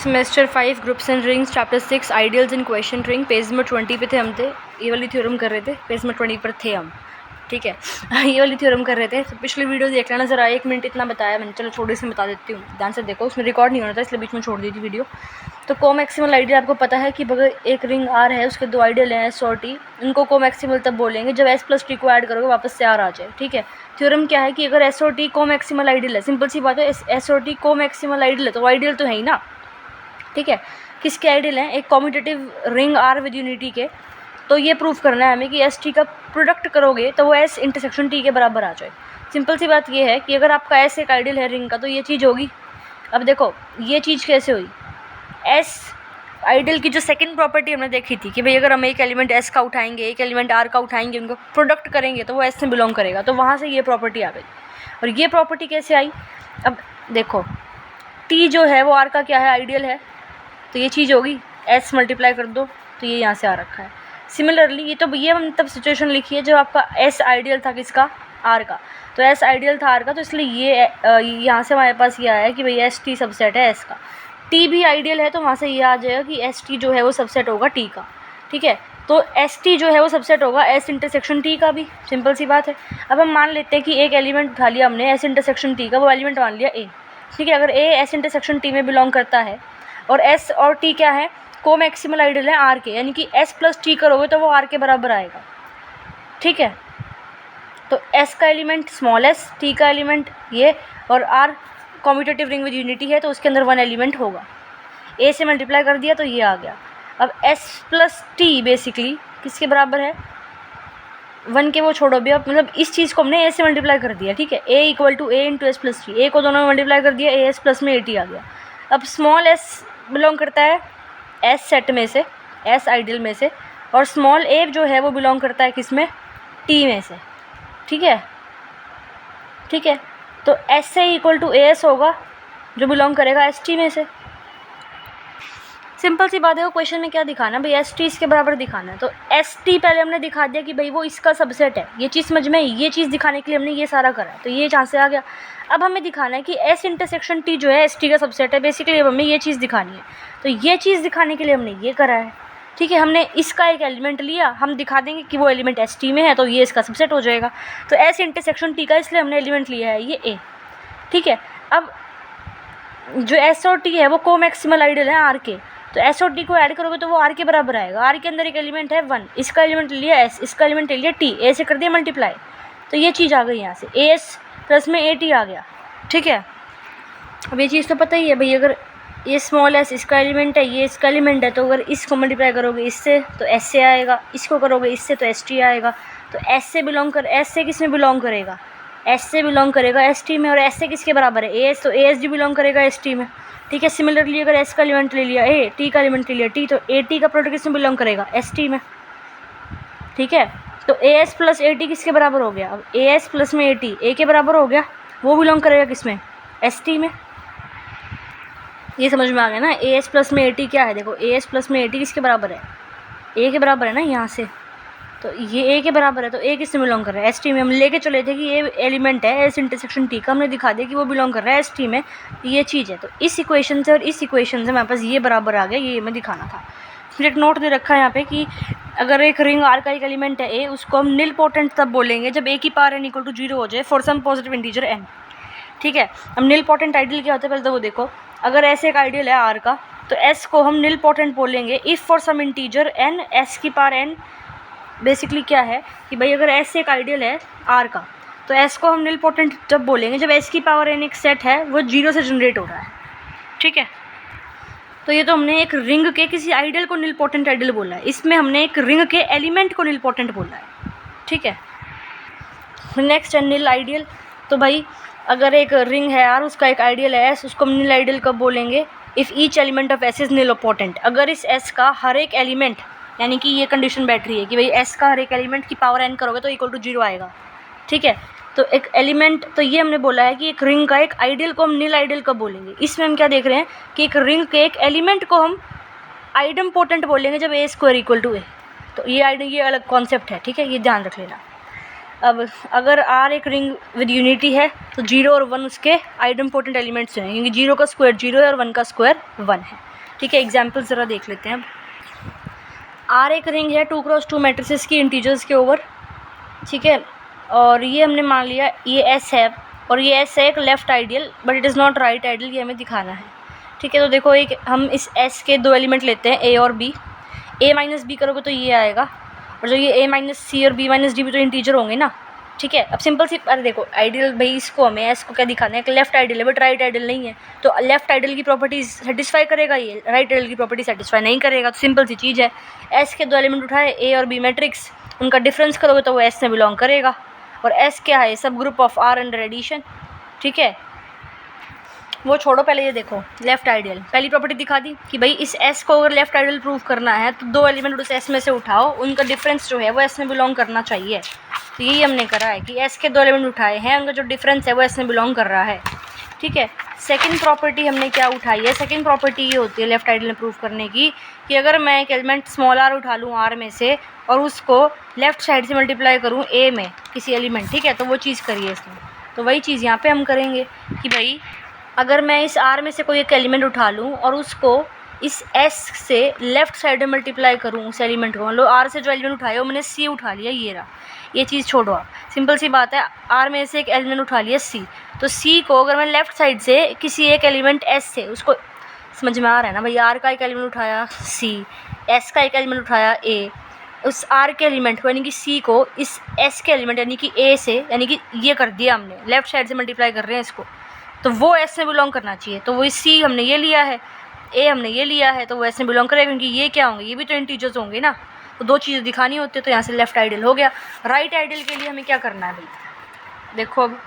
Semester 5 groups and rings chapter 6 ideals in question ring page number 20 पे थे हम थे ये वाली थ्योरम कर रहे थे। पेज नंबर 20 पर थे हम, ठीक है। ये वाली थ्योरम कर रहे थे। तो पिछली वीडियो देख लेना ज़रा, 1 मिनट इतना बताया मैंने, चलो थोड़ी सी बता देती हूँ, ध्यान से देखो। उसमें रिकॉर्ड नहीं होना था इसलिए बीच में छोड़ दी थी वीडियो। तो को मैक्सिमल आइडियल आपको पता है कि अगर एक रिंग आर है उसके दो आइडियल हैं एस और टी, इनको को मैक्सिमल तब बोलेंगे जब एस प्लस टी को ऐड करोगे वापस से आर आ जाए, ठीक है। थ्योरम क्या है कि अगर एस और टी को मैक्सिमल आइडियल है, सिंपल सी बात है, एस और टी को मैक्सिमल आइडियल है तो आइडियल तो है ही ना, ठीक है। किसके आइडियल हैं? एक commutative ring R with unity के। तो ये प्रूफ करना है हमें कि एस टी का प्रोडक्ट करोगे तो वो एस इंटरसेक्शन टी के बराबर आ जाए। सिंपल सी बात ये है कि अगर आपका एस एक आइडियल है रिंग का तो ये चीज़ होगी। अब देखो ये चीज़ कैसे हुई, एस आइडियल की जो सेकंड प्रॉपर्टी हमने देखी थी कि भाई अगर हम एक एलिमेंट एस का उठाएंगे एक एलिमेंट आर का उठाएंगे, उनको प्रोडक्ट करेंगे तो वो एस से बिलोंग करेगा, तो वहाँ से ये प्रॉपर्टी आ गई। और ये प्रॉपर्टी कैसे आई? अब देखो टी जो है वो आर का क्या है, आइडियल है, तो ये चीज़ होगी, एस मल्टीप्लाई कर दो तो ये यहाँ से आ रखा है। सिमिलरली ये हम तब सिचुएशन लिखी है जब आपका एस आइडियल था किसका, आर का। तो एस आइडियल था आर का, तो इसलिए ये यहाँ से हमारे पास ये आया कि भाई एस टी सबसेट है एस का। टी भी आइडियल है तो वहाँ से ये आ जाएगा कि एस टी जो है वो सबसेट होगा टी का, ठीक है। तो एस टी जो है वो सबसेट होगा एस इंटरसेक्शन टी का भी, सिंपल सी बात है। अब हम मान लेते हैं कि एक एलिमेंट उठा लिया हमने एस इंटरसेक्शन टी का, वो एलिमेंट मान लिया ए, ठीक है। अगर ए एस इंटरसेक्शन टी में बिलोंग करता है और एस और टी क्या है, को मैक्सिमल आइडियल है आर के, यानी कि एस प्लस टी करोगे तो वो आर के बराबर आएगा, ठीक है। तो एस का एलिमेंट स्मॉल एस, टी का एलिमेंट ये, और R commutative ring with unity है तो उसके अंदर वन एलिमेंट होगा। ए से मल्टीप्लाई कर दिया तो ये आ गया। अब एस प्लस टी बेसिकली किसके बराबर है, वन के, वो छोड़ो भी। अब मतलब इस चीज़ को हमने ए से मल्टीप्लाई कर दिया, ठीक है। A equal to A into S plus T, A को दोनों में मल्टीप्लाई कर दिया, ए एस प्लस में ए टी आ गया। अब स्मॉल एस बिलोंग करता है एस सेट में से, एस आइडियल में से, और स्मॉल ए जो है वो बिलोंग करता है किस में, टी में से, ठीक है, ठीक है। तो एस से इक्वल टू ए एस होगा जो बिलोंग करेगा एस टी में से। सिंपल सी बात है, वो क्वेश्चन में क्या दिखाना है भाई, एस टी इसके बराबर दिखाना है। तो एस टी पहले हमने दिखा दिया कि भाई वो इसका सबसेट है, ये चीज़ समझ में, ये चीज़ दिखाने के लिए हमने ये सारा करा, तो ये जहाँ से आ गया। अब हमें दिखाना है कि एस इंटरसेक्शन टी जो है एस टी का सबसेट है, बेसिकली अब हमें ये चीज़ दिखानी है। तो ये चीज़ दिखाने के लिए हमने ये करा है, ठीक है। हमने इसका एक एलिमेंट लिया, हम दिखा देंगे कि वो एलिमेंट एस टी में है तो ये इसका सबसेट हो जाएगा। तो एस इंटरसेक्शन टी का इसलिए हमने एलिमेंट लिया है ये ए, ठीक है। अब जो एस और टी है वो को मैक्सिमल आइडियल है आर के, तो एस और टी को ऐड करोगे तो वो आर के बराबर आएगा। आर के अंदर एक एलिमेंट है वन, इसका एलिमेंट लिया एस, इसका एलिमेंट लिया टी, ए से कर दिया मल्टीप्लाई, तो ये चीज़ आ गई यहाँ से, ए एस प्लस में ए टी आ गया, ठीक है। अब ये चीज़ तो पता ही है भाई, अगर ये स्मॉल एस इसका एलिमेंट है, ये इसका एलिमेंट है, तो अगर इसको मल्टीप्लाई करोगे इससे तो एस से आएगा, इसको करोगे इससे तो एस टी आएगा। तो एस से बिलोंग कर, एस से किस में बिलोंग करेगा, एस से बिलोंग करेगा एस टी में, और एस से किसके बराबर है, ए एस, तो ए एस डी बिलोंग करेगा एस टी में, ठीक है। सिमिलरली अगर एस का एलिमेंट ले लिया ए, टी का एलिमेंट ले लिया टी, तो ए टी का प्रोडक्ट किस में बिलोंग करेगा, एस टी में, ठीक है। तो A S plus A T किसके बराबर हो गया, अब ए एस प्लस में ए टी ए के बराबर हो गया, वो बिलोंग करेगा किस में, एस टी में। ये समझ में आ गया ना, ए एस प्लस में ए टी क्या है, देखो ए एस प्लस में ए टी किसके बराबर है, ए के बराबर है ना यहाँ से, तो ये ए के बराबर है, तो ए किससे बिलोंग कर रहा है, एस टी में। हम लेके चले थे कि ये एलिमेंट है एस इंटरसेक्शन टी का, हमने दिखा दिया कि वो बिलोंग कर रहा है एस टी में, ये चीज़ है। तो इस इक्वेशन से और इस इक्वेशन से हमारे पास ये बराबर आ गया, ये हमें दिखाना था। फिर एक नोट दे रखा है यहाँ पे कि अगर एक रिंग आर का एक एलिमेंट है ए, उसको हम निल पोटेंट तब बोलेंगे जब ए की पावर एन इक्वल टू 0 हो जाए for some positive integer n, ठीक है। हम निल पोटेंट आइडियल क्या होता है पहले तो वो देखो। अगर ऐसे एक आइडियल है आर का तो एस को हम निल पोटेंट बोलेंगे if for some integer n, S की पावर एन बेसिकली क्या है कि भाई अगर एस एक आइडियल है आर का तो एस को हम निल पोटेंट जब बोलेंगे जब एस की पावर एन एक सेट है वो 0 से जनरेट हो रहा है, ठीक है। तो ये तो हमने एक रिंग के किसी आइडियल को निल पोटेंट आइडियल बोला है, इसमें हमने एक रिंग के एलिमेंट को निल पोटेंट बोला है, ठीक है। नेक्स्ट है निल आइडियल। तो भाई अगर एक रिंग है यार, उसका एक आइडियल है एस, उसको हम निल आइडियल कब बोलेंगे, if each element of S is nil potent, अगर इस एस का हर एक एलिमेंट, यानी कि ये कंडीशन बैठ रही है कि भाई एस का हर एक एलिमेंट की पावर एन करोगे तो इक्वल टू 0 आएगा, ठीक है। तो एक एलिमेंट, तो ये हमने बोला है कि एक रिंग का एक आइडियल को हम निल आइडियल कब बोलेंगे, इसमें हम क्या देख रहे हैं कि एक रिंग के एक एलिमेंट को हम आइडम पोटेंट बोलेंगे जब ए स्क्वायर इक्वल टू ए। तो ये अलग कॉन्सेप्ट है, ठीक है, ये ध्यान रख लेना। अब अगर आर एक रिंग विद यूनिटी है तो 0 और 1 उसके आइडम पोटेंट एलिमेंट्स हैं, क्योंकि 0 का स्क्वायर 0 है और 1 का स्क्वायर 1 है। ठीक है, एग्जाम्पल ज़रा देख लेते हैं अब। आर एक रिंग है 2x2 मैट्रिसेस की इंटीजर्स के ओवर, ठीक है, और ये हमने मान लिया ये एस है, और ये एस है एक left ideal but it is not right ideal, ये हमें दिखाना है। ठीक है, तो देखो एक हम इस एस के दो एलिमेंट लेते हैं ए और बी। ए माइनस बी करोगे तो ये आएगा, और जो ये ए माइनस सी और बी माइनस डी भी तो इंटीजर होंगे ना। ठीक है, अब सिंपल सी, अरे देखो आइडियल भाई इसको हमें एस को क्या दिखाना है, एक लेफ्ट आइडियल है बट राइट आइडियल नहीं है, तो लेफ्ट आइडियल की प्रॉपर्टीज सेटिस्फाई करेगा ये, राइट आइडियल की प्रॉपर्टी सेटिस्फाई नहीं करेगा। तो सिंपल सी चीज़ है, एस के दो एलिमेंट उठाए ए और बी मैट्रिक्स, उनका डिफरेंस करोगे तो वो एस में बिलोंग करेगा, और एस क्या है, subgroup of R under addition. ठीक है, वो छोड़ो, पहले ये देखो लेफ्ट आइडियल, पहली प्रॉपर्टी दिखा दी कि भाई इस एस को अगर लेफ्ट आइडियल प्रूव करना है तो दो एलिमेंट उस एस में से उठाओ, उनका डिफरेंस जो है वो एस में बिलोंग करना चाहिए। तो यही हमने करा है कि एस के दो एलिमेंट उठाए हैं, उनका जो डिफरेंस है वो एस में बिलोंग कर रहा है। ठीक है, सेकंड प्रॉपर्टी हमने क्या उठाई है, सेकंड प्रॉपर्टी ये होती है लेफ्ट आइडियल में प्रूव करने की कि अगर मैं एक एलिमेंट स्मॉल आर उठा लूँ आर में से और उसको लेफ्ट साइड से मल्टीप्लाई करूँ ए में किसी एलिमेंट, ठीक है, तो वो चीज़ करिए इसमें। तो वही चीज़ यहाँ पे हम करेंगे कि भाई अगर मैं इस आर में से कोई एक एलिमेंट उठा लूँ और उसको इस एस से लेफ़्ट साइड में मल्टीप्लाई करूँ उस एलिमेंट को, मतलब आर से जो एलिमेंट उठाया वो मैंने सी उठा लिया, ये रहा, ये चीज़ छोड़ो आप, सिंपल सी बात है, आर में से एक एलिमेंट उठा लिया सी, तो सी को अगर मैं लेफ़्ट साइड से किसी एक एलिमेंट एस से, उसको समझ में आ रहा है ना भाई, आर का एक एलिमेंट उठाया सी, एस का एक एलिमेंट उठाया ए, उस आर के एलिमेंट को यानी कि सी को इस एस के एलिमेंट यानी कि ए से, यानी कि ये कर दिया हमने, लेफ़्ट साइड से मल्टीप्लाई कर रहे हैं इसको, तो वो एस में बिलोंग करना चाहिए। तो वो सी हमने ये लिया है, ए हमने ये लिया है, तो वो एस में बिलोंग करेगा, क्योंकि ये क्या होंगे, ये भी तो इंटीजर्स होंगे ना, तो दो चीज़ें दिखानी होती है, तो यहाँ से लेफ्ट आइडियल हो गया। राइट आइडियल के लिए हमें क्या करना है भाई, देखो अब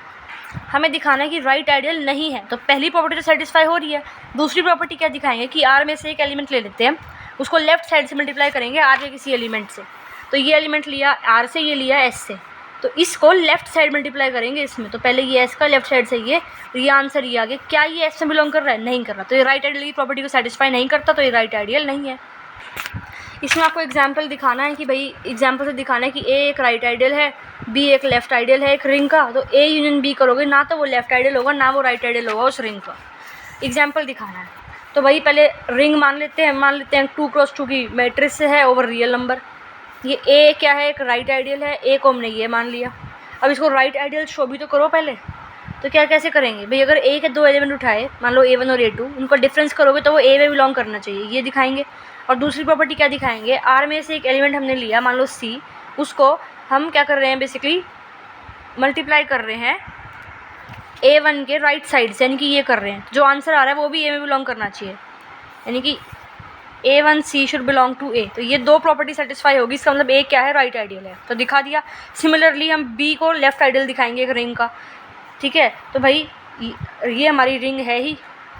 हमें दिखाना है कि राइट आइडियल नहीं है, तो पहली प्रॉपर्टी तो सेटिस्फाई हो रही है। दूसरी प्रॉपर्टी क्या दिखाएंगे कि आर में से एक एलिमेंट ले लेते हैं, उसको लेफ्ट साइड से मल्टीप्लाई करेंगे आर के किसी एलिमेंट से, तो ये एलिमेंट लिया आर से, ये लिया एस से, तो इसको लेफ्ट साइड मल्टीप्लाई करेंगे इसमें, तो पहले ये एस का लेफ्ट साइड से ये आंसर ये आ गया। क्या ये एस में बिलोंग कर रहा है, नहीं कर रहा, तो ये राइट आइडियल की प्रॉपर्टी को सेटिस्फाई नहीं करता, तो ये राइट आइडियल नहीं है। इसमें आपको एग्जाम्पल दिखाना है कि भाई एग्जाम्पल से दिखाना है कि ए एक राइट आइडियल है, बी एक लेफ्ट आइडियल है एक रिंग का, तो ए यूनियन बी करोगे ना तो वो लेफ्ट आइडियल होगा ना वो राइट आइडियल होगा उस रिंग का। एग्जाम्पल दिखाना है, तो भाई पहले रिंग मान लेते हैं 2x2 की मैट्रिक्स है ओवर रियल नंबर, ये ए क्या है, एक राइट आइडियल है, ए को हमने ये मान लिया। अब इसको राइट आइडियल शो भी तो करो पहले, तो क्या कैसे करेंगे भाई, अगर ए के दो एलिमेंट उठाए मान लो A1 और A2, उनका डिफरेंस करोगे तो वो ए में बिलोंग करना चाहिए, ये दिखाएंगे। और दूसरी प्रॉपर्टी क्या दिखाएंगे, आर में से एक एलिमेंट हमने लिया मान लो सी, उसको हम क्या कर रहे हैं, बेसिकली मल्टीप्लाई कर रहे हैं A1 के राइट साइड से, यानी कि ये कर रहे हैं, जो आंसर आ रहा है वो भी ए में बिलोंग करना चाहिए, यानी कि A1C शुड बिलोंग टू ए, तो ये दो प्रॉपर्टी सेटिस्फाई होगी, इसका मतलब ए क्या है, राइट आइडियल है, तो दिखा दिया। सिमिलरली हम बी को लेफ्ट आइडियल दिखाएंगे एक रिंग का, ठीक है, तो भाई ये हमारी रिंग है ही,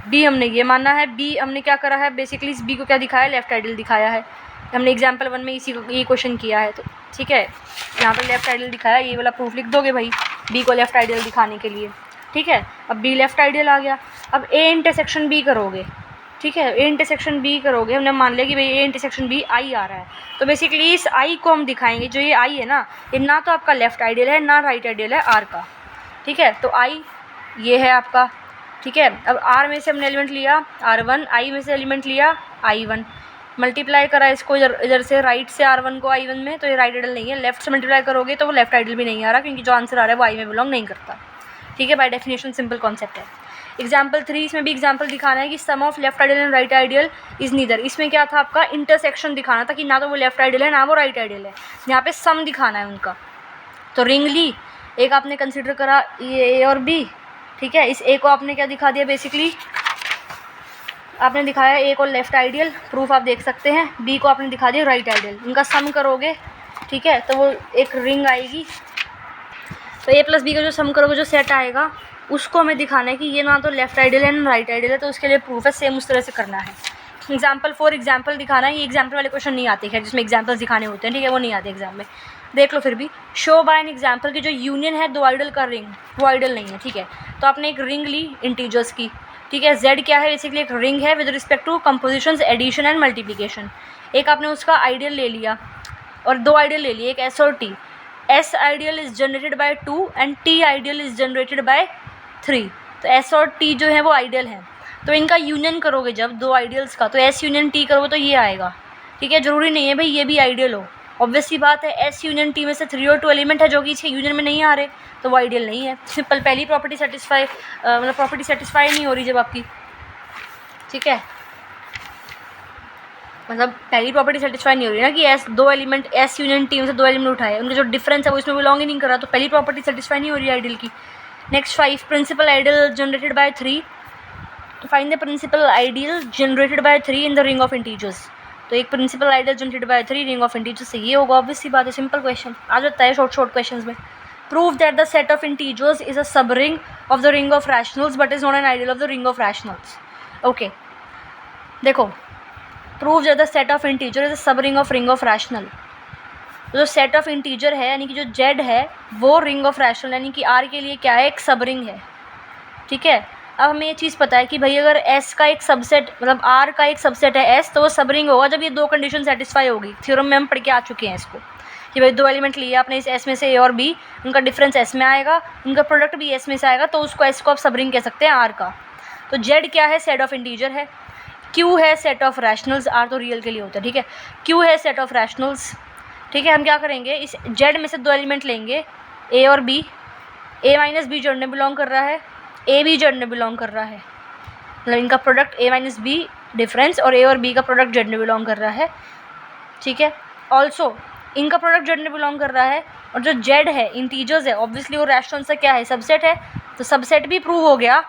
बी हमने ये माना है, बी हमने क्या करा है, बेसिकली इस बी को क्या दिखाया है, लेफ्ट आइडियल दिखाया है, हमने एग्जाम्पल 1 में ये क्वेश्चन किया है, तो ठीक है, यहाँ पर लेफ्ट आइडियल दिखाया, ये वाला प्रूफ लिख दोगे भाई बी को लेफ्ट आइडियल दिखाने के लिए। ठीक है, अब बी लेफ्ट आइडियल आ गया, अब ए इंटरसेक्शन बी करोगे, ठीक है, ए इंटरसेक्शन बी करोगे, हमने मान लिया कि भाई ए इंटरसेक्शन बी आई आ रहा है, तो बेसिकली इस आई को हम दिखाएंगे, जो ये आई है ना, ये ना तो आपका लेफ्ट आइडियल है ना राइट आइडियल है आर का। ठीक है, तो आई ये है आपका, ठीक है, अब आर में से हमने एलिमेंट लिया R1, आई में से एलिमेंट लिया I1, मल्टीप्लाई करा इसको इधर से राइट से R1 को I1 में, तो ये राइट आइडियल नहीं है, लेफ्ट से मल्टीप्लाई करोगे तो वो लेफ्ट आइडियल भी नहीं आ रहा, क्योंकि जो आंसर आ रहा है वो आई में बिलोंग नहीं करता। ठीक है, बाय डेफिनेशन सिंपल कॉन्सेप्ट है। एग्जाम्पल 3, इसमें भी एग्जाम्पल दिखाना है कि sum of left ideal and right ideal is neither, इसमें क्या था आपका इंटरसेक्शन दिखाना था कि ना तो वो लेफ्ट आइडियल है ना वो राइट आइडियल है, यहाँ पे सम दिखाना है उनका। तो रिंग ली, एक आपने कंसिडर करा ये ए और बी, ठीक है, इस ए को आपने क्या दिखा दिया, बेसिकली आपने दिखाया ए को लेफ्ट आइडियल, प्रूफ आप देख सकते हैं, बी को आपने दिखा दिया राइट आइडियल, इनका सम करोगे, ठीक है, तो वो एक रिंग आएगी, तो ए प्लस बी का जो सम करोगे जो सेट आएगा उसको हमें दिखाना है कि ये ना तो लेफ्ट आइडियल है ना राइट आइडियल है, तो उसके लिए प्रूफ है सेम उस तरह से करना है। एग्जाम्पल 4 एग्जाम्पल दिखाना है, ये एग्जाम्पल वाले क्वेश्चन नहीं आते हैं जिसमें एग्जाम्पल्स दिखाने होते हैं, ठीक है, वो नहीं आते एग्जाम में, देख लो फिर भी। शो बाय एन एग्जाम्पल की जो यूनियन है दो आइडियल का रिंग, वो आइडियल नहीं है, ठीक है, तो आपने एक रिंग ली इंटीजर्स की, ठीक है, Z क्या है, बेसिकली एक रिंग है with respect to compositions, addition and multiplication, एक आपने उसका आइडियल ले लिया और दो आइडियल ले लिए, एक S और T, S ideal is generated by 2 and T ideal is generated by 3, तो S और T जो है वो आइडियल है, तो इनका यूनियन करोगे जब दो आइडियल्स का, तो एस यूनियन टी करोगे तो ये आएगा। ठीक है, ज़रूरी नहीं है भाई ये भी आइडियल हो, ऑब्वियस सी बात है। एस यूनियन टी में से 3 और 2 एलिमेंट है जो कि इसके यूनियन में नहीं आ रहे, तो वो आइडियल नहीं है। सिंपल, पहली प्रॉपर्टी सेटिस्फाई मतलब प्रॉपर्टी सेटिस्फाई नहीं हो रही जब आपकी, ठीक है, मतलब पहली प्रॉपर्टी सेटिस्फाई नहीं हो रही ना कि एस दो एलिमेंट, एस यूनियन टी में से 2 एलिमेंट उठाए, उनके जो डिफरेंस है वो इसमें बिलोंग ही नहीं कर रहा, तो पहली प्रॉपर्टी सेटिस्फाई नहीं हो रही आइडियल की। Next 5, principal ideal generated by 3, find the principal ideal generated by 3 in the ring of integers. तो एक principal ideal generated by 3 ring of integers से ये होगा, ऑब्वियस सी बात है, सिंपल क्वेश्चन आ जाता है शॉर्ट क्वेश्चंस में। Prove that the set of integers is a sub ring of the ring of rationals but is not an ideal of the ring of rationals. Okay, देखो, prove that the set of integer is a sub ring of rational. जो set of integer है यानी कि जो Z है वो ring of rational यानी कि आर के लिए क्या है, एक सब रिंग है। ठीक है, अब हमें ये चीज़ पता है कि भाई अगर एस का एक सबसेट मतलब आर का एक सबसेट है एस, तो वो सब रिंग होगा जब ये दो कंडीशन सेटिस्फाई होगी। थ्योरम में हम पढ़ के आ चुके हैं इसको कि भाई दो एलिमेंट लिए आपने इस एस में से ए और बी, उनका डिफरेंस एस में आएगा, उनका प्रोडक्ट भी एस में से आएगा, तो उसको एस को आप सब रिंग कह सकते हैं आर का। तो जेड क्या है, सेट ऑफ इंटीजर है। क्यू है सेट ऑफ रैशनल्स, आर तो रियल के लिए होता है। ठीक है, क्यू है सेट ऑफ रैशनल्स। ठीक है, हम क्या करेंगे, इस जेड में से दो एलिमेंट लेंगे ए और B, A minus B Z में बिलोंग कर रहा है, ए बी जेड में बिलोंग कर रहा है, मतलब इनका product A minus B difference और ए और बी का प्रोडक्ट जेड में बिलोंग कर रहा है। ठीक है, ऑल्सो इनका प्रोडक्ट जेड में बिलोंग कर रहा है, और जो जेड है इंटीजर्स है, ऑब्वियसली वो रैशनल से क्या है, सबसेट है, तो सबसेट भी प्रूव हो गया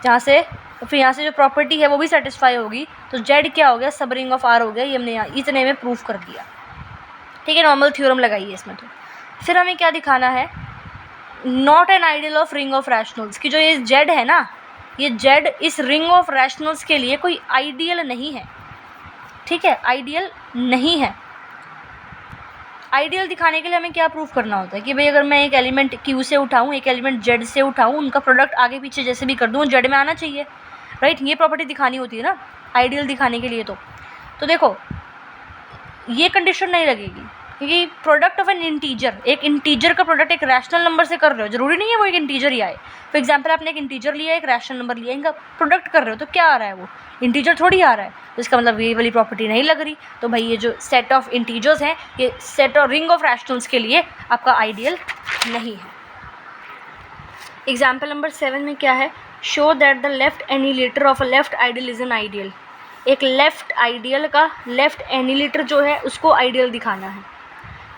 जहाँ से, तो फिर यहाँ से जो प्रॉपर्टी है वो भी सेटिस्फाई होगी, तो जेड क्या हो गया, सब रिंग ऑफ आर हो गया। ये हमने यहाँ इतने में प्रूफ कर दिया। ठीक है, नॉर्मल थ्योरम लगाइए इसमें। तो फिर हमें क्या दिखाना है, not an ideal of ring of rationals, कि जो ये जेड है ना, ये जेड इस रिंग ऑफ रैशनल्स के लिए कोई आइडियल नहीं है। ठीक है, आइडियल नहीं है। आइडियल दिखाने के लिए हमें क्या प्रूफ करना होता है कि भाई अगर मैं एक एलिमेंट क्यू से उठाऊँ, एक एलिमेंट जेड से उठाऊँ, उनका प्रोडक्ट आगे पीछे जैसे भी कर दूँ जेड में आना चाहिए, राइट। ये प्रॉपर्टी दिखानी होती है ना आइडियल दिखाने के लिए। तो देखो ये कंडीशन नहीं लगेगी, क्योंकि प्रोडक्ट ऑफ एन इंटीजर, एक इंटीजर का प्रोडक्ट एक रैशनल नंबर से कर रहे हो, जरूरी नहीं है वो एक इंटीजर ही आए। फॉर एग्जांपल आपने एक इंटीजर लिया, एक रैशनल नंबर लिया, इनका प्रोडक्ट कर रहे हो, तो क्या आ रहा है, वो इंटीजर थोड़ी आ रहा है, तो इसका मतलब ये वाली प्रॉपर्टी नहीं लग रही। तो भाई ये जो सेट ऑफ इंटीजर्स हैं, ये set of ring of rationals के लिए आपका आइडियल नहीं है। एग्जाम्पल नंबर 7 में क्या है, show that the left annihilator of a left ideal is an ideal. एक लेफ्ट आइडियल का लेफ्ट एनिलेटर जो है उसको आइडियल दिखाना है।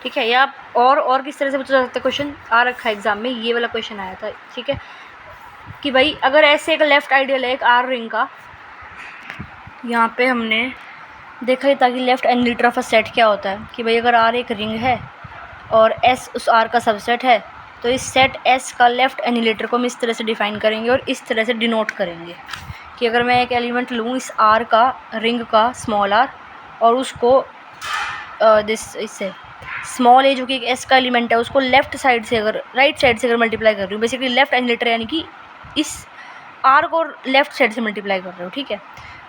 ठीक है, या और किस तरह से पूछा जाता है, क्वेश्चन आ रखा है एग्जाम में, ये वाला क्वेश्चन आया था। ठीक है, कि भाई अगर ऐसे एक लेफ्ट आइडियल है एक आर रिंग का, यहाँ पे हमने देखा ही था कि left annihilator of a set क्या होता है, कि भाई अगर आर एक रिंग है और एस उस आर का सबसेट है, तो इस सेट एस का लेफ्ट एनिलेटर को हम इस तरह से डिफाइन करेंगे और इस तरह से डिनोट करेंगे कि अगर मैं एक एलिमेंट लूँ इस आर का, रिंग का स्मॉल आर, और उसको इससे स्मॉल ए जो कि एक एस का एलिमेंट है उसको लेफ्ट साइड से अगर राइट साइड से अगर मल्टीप्लाई कर रही हूँ, बेसिकली लेफ्ट एनिलेटर यानी कि इस आर को लेफ्ट साइड से मल्टीप्लाई कर रहे हो। ठीक है,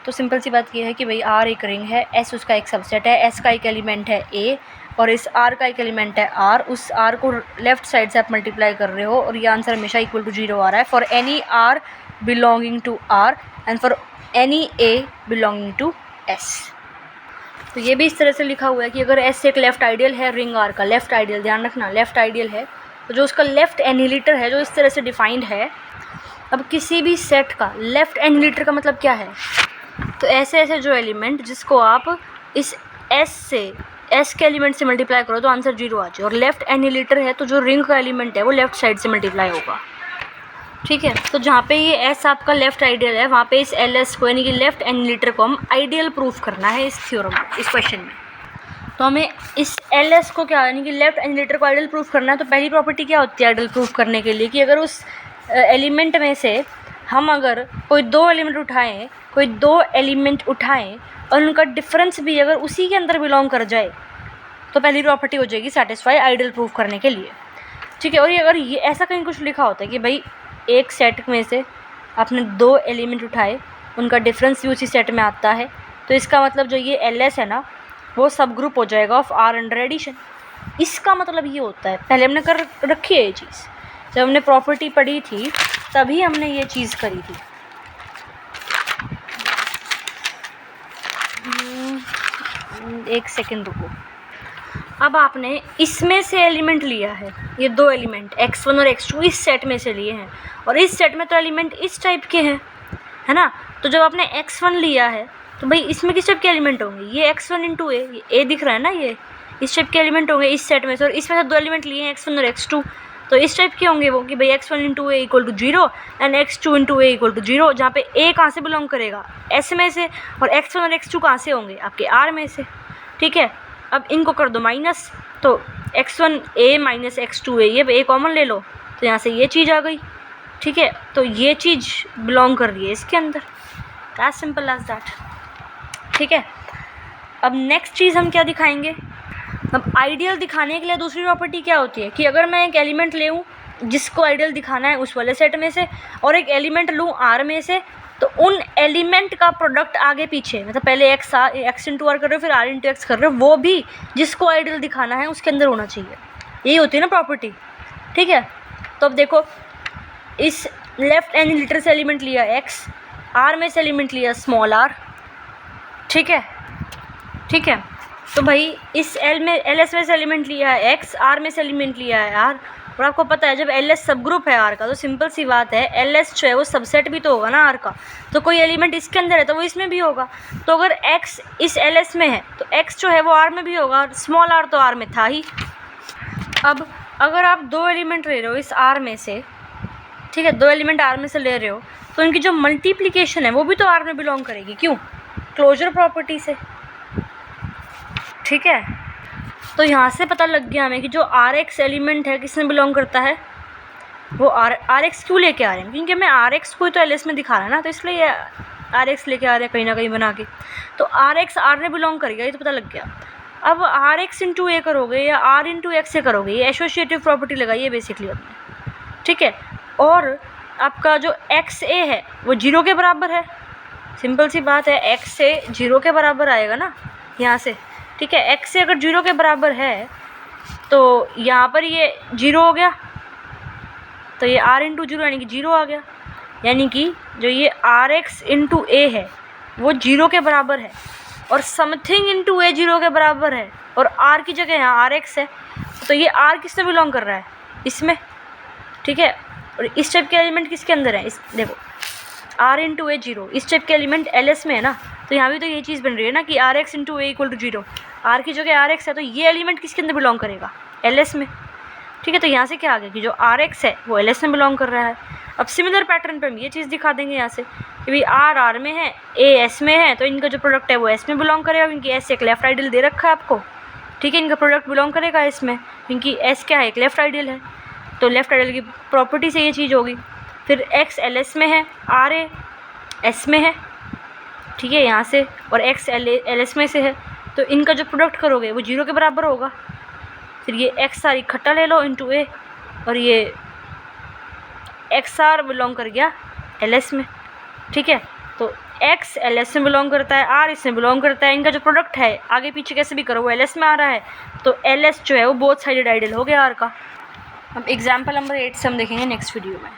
तो सिंपल सी बात ये है कि भाई आर एक रिंग है, एस उसका एक सबसेट है, एस का एक एलिमेंट है ए और इस आर का एक एलिमेंट है आर, उस आर को लेफ्ट साइड से आप मल्टीप्लाई कर रहे हो और ये आंसर हमेशा इक्वल टू 0 आ रहा है for any R belonging to R and for any A belonging to S. तो ये भी इस तरह से लिखा हुआ है कि अगर एस एक लेफ्ट आइडियल है रिंग आर का, लेफ्ट आइडियल, ध्यान रखना लेफ्ट आइडियल है, तो जो उसका लेफ्ट एनिलेटर है जो इस तरह से डिफाइंड है। अब किसी भी सेट का लेफ्ट एनिलेटर का मतलब क्या है, तो ऐसे ऐसे जो एलिमेंट जिसको आप इस एस से एस के एलिमेंट से मल्टीप्लाई करो तो आंसर 0 आ जाए, और लेफ्ट एनिलेटर है तो जो रिंग का एलिमेंट है वो लेफ्ट साइड से मल्टीप्लाई होगा। ठीक है, तो जहाँ पे ये एस आपका लेफ्ट आइडियल है वहाँ पे इस एल एस को यानी कि लेफ्ट एनिलेटर को हम आइडियल प्रूफ करना है इस थ्योरम इस क्वेश्चन में। तो हमें इस एल एस को क्या यानी कि लेफ्ट एनिलेटर को आइडियल प्रूफ करना है। तो पहली प्रॉपर्टी क्या होती है आइडियल प्रूफ करने के लिए, कि अगर उस एलिमेंट में से हम अगर कोई दो एलिमेंट उठाएँ और उनका डिफरेंस भी अगर उसी के अंदर बिलोंग कर जाए तो पहली प्रॉपर्टी हो जाएगी सेटिस्फाई आइडियल प्रूफ करने के लिए। ठीक है, और ये अगर ये ऐसा कहीं कुछ लिखा होता है कि भाई एक सेट में से आपने दो एलिमेंट उठाए उनका डिफरेंस भी उसी सेट में आता है, तो इसका मतलब जो ये एल एस है ना वो सब ग्रुप हो जाएगा ऑफ आर अंडर एडिशन। इसका मतलब ये होता है, पहले हमने कर रखी है ये चीज़, जब हमने प्रॉपर्टी पढ़ी थी तभी हमने ये चीज़ करी थी। एक सेकेंड रुको। अब आपने इसमें से एलिमेंट लिया है, ये दो एलिमेंट x1 और x2 इस सेट में से लिए हैं, और इस सेट में तो एलिमेंट इस टाइप के हैं, है ना। तो जब आपने x1 लिया है तो भाई इसमें किस टाइप के एलिमेंट होंगे, ये x1 इंटू ए, ये a दिख रहा है ना, ये इस टाइप के एलिमेंट होंगे इस सेट में से। और इसमें से दो एलिमेंट लिए हैं x1 और x2, तो इस टाइप के होंगे वो कि भाई x1 into A equal to 0 and x2 into A equal to 0, जहाँ पे a कहाँ से बिलोंग करेगा, s में से, और x1 और x2 कहाँ से होंगे, आपके r में से। ठीक है, अब इनको कर दो माइनस, तो x1 a minus x2 a, ये a कॉमन ले लो, तो यहाँ से ये चीज़ आ गई। ठीक है, तो ये चीज़ बिलोंग कर रही है इसके अंदर, एज सिंपल एज दैट। ठीक है, अब नेक्स्ट चीज़ हम क्या दिखाएंगे। अब आइडियल दिखाने के लिए दूसरी प्रॉपर्टी क्या होती है कि अगर मैं एक एलिमेंट ले लूँ जिसको आइडियल दिखाना है उस वाले सेट में से, और एक एलिमेंट लूँ R में से, तो उन एलिमेंट का प्रोडक्ट आगे पीछे, मतलब पहले x इंटू आर कर रहे हो फिर r इंटू एक्स कर रहे हो, वो भी जिसको आइडियल दिखाना है उसके अंदर होना चाहिए। यही होती है ना प्रॉपर्टी। ठीक है, तो अब देखो, इस लेफ्ट एंड लिटर से एलिमेंट लिया x, r में से एलिमेंट लिया स्मॉल r। ठीक है, ठीक है, तो भाई इस LS में से एलिमेंट लिया है x, r में से एलिमेंट लिया है r, और आपको पता है जब LS सब ग्रुप है R का तो सिंपल सी बात है LS जो है वो सबसेट भी तो होगा ना R का, तो कोई एलिमेंट इसके अंदर है तो वो इसमें भी होगा। तो अगर x इस LS में है तो x जो है वो R में भी होगा, और स्मॉल r तो R में था ही। अब अगर आप दो एलिमेंट ले रहे हो इस R में से, ठीक है, दो एलिमेंट R में से ले रहे हो, तो इनकी जो मल्टीप्लिकेशन है वो भी तो R में बिलोंग करेगी। क्यों? क्लोजर प्रॉपर्टी से। ठीक है, तो यहाँ से पता लग गया हमें कि जो Rx एलिमेंट है किसमें बिलोंग करता है, वो Rx क्यों लेके आ रहे हैं, क्योंकि मैं Rx को ही तो LS में दिखा रहा है ना, तो इसलिए ये Rx लेके आ रहे हैं कहीं ना कहीं बना के, तो Rx R में बिलोंग करेगा, ये तो पता लग गया। अब Rx इंटू ए करोगे या R इंटू एक्स से करोगे, ये एसोसिएटिव प्रॉपर्टी लगाइए बेसिकली अपने। ठीक है, और आपका जो XA है वो 0 के बराबर है, सिंपल सी बात है, XA 0 के बराबर आएगा ना यहाँ से। ठीक है, x से अगर 0 के बराबर है तो यहाँ पर ये 0 हो गया, तो ये r इंटू 0 यानी कि 0 आ गया, यानी कि जो ये Rx इंटू ए है वो 0 के बराबर है, और समथिंग इंटू ए 0 के बराबर है, और r की जगह यहाँ Rx है, तो ये r किससे बिलोंग कर रहा है, इसमें। ठीक है, और इस टाइप के एलिमेंट किसके अंदर है, इस देखो r इंटू ए 0, इस टाइप के एलिमेंट LS में है ना, तो यहाँ भी तो ये चीज़ बन रही है ना कि Rx into A equal to 0, R की जगह Rx है, तो ये एलिमेंट किसके अंदर बिलोंग करेगा, LS में। ठीक है, तो यहाँ से क्या आ गया कि जो Rx है वो LS में बिलोंग कर रहा है। अब सिमिलर पैटर्न पे हम ये चीज़ दिखा देंगे यहाँ से कि भाई R में है, A S में है, तो इनका जो प्रोडक्ट है वो S में बिलोंग करेगा, क्योंकि S एक लेफ्ट आइडियल दे रखा है आपको। ठीक है, इनका प्रोडक्ट बिलोंग करेगा S में, क्योंकि S क्या है, एक लेफ्ट आइडियल है, तो लेफ्ट आइडियल की प्रॉपर्टी से ये चीज़ होगी। फिर X LS में है, R S में है, ठीक है, यहाँ से, और X LS में से है, तो इनका जो प्रोडक्ट करोगे वो 0 के बराबर होगा। फिर ये XR इकट्ठा ले लो इंटू ए, और ये XR बिलोंग कर गया LS में। ठीक है, तो X LS में बिलोंग करता है, R इसमें बिलोंग करता है, इनका जो प्रोडक्ट है आगे पीछे कैसे भी करो वो LS में आ रहा है, तो LS जो है वो बोथ साइडेड आइडियल हो गया R का। अब एग्जाम्पल नंबर 8 से हम देखेंगे नेक्स्ट वीडियो में।